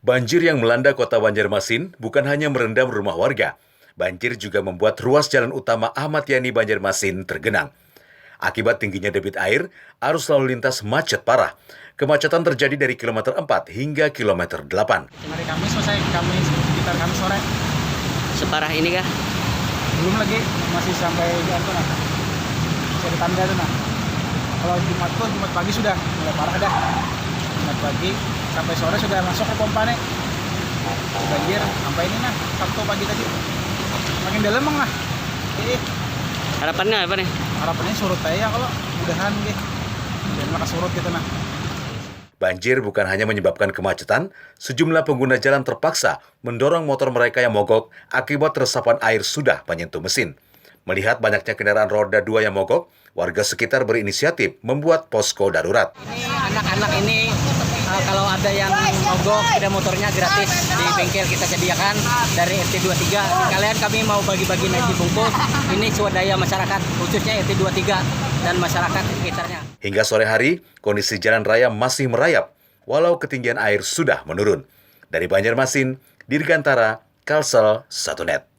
Banjir yang melanda kota Banjarmasin bukan hanya merendam rumah warga. Banjir juga membuat ruas jalan utama Ahmad Yani Banjarmasin tergenang. Akibat tingginya debit air, arus lalu lintas macet parah. Kemacetan terjadi dari kilometer 4 hingga kilometer 8. Hari Kamis selesai, sekitar Kamis sore. Separah ini kah? Belum lagi, masih sampai di Antona. Masih di tanda tuh nah. Kalau Jumat pagi sudah mulai parah dah. Jumat pagi sampai sore sudah masuk ke pompa nih. Banjir sampai ini nah, Sabtu pagi tadi. Makin dalam emang lah. Harapannya apa nih? Harapannya surut aja kalau mudahan gitu. Dan maka surut gitu nah. Banjir bukan hanya menyebabkan kemacetan, sejumlah pengguna jalan terpaksa mendorong motor mereka yang mogok akibat resapan air sudah menyentuh mesin. Melihat banyaknya kendaraan roda 2 yang mogok, warga sekitar berinisiatif membuat posko darurat. Ini anak-anak ini kalau ada yang mogok sepeda motornya gratis di bengkel kita sediakan dari RT 23. Kalian kami mau bagi-bagi nasi bungkus. Ini swadaya masyarakat khususnya RT 23 dan masyarakat sekitarnya. Hingga sore hari, kondisi jalan raya masih merayap, walau ketinggian air sudah menurun. Dari Banjarmasin, Dirgantara, Kalsel, 1net.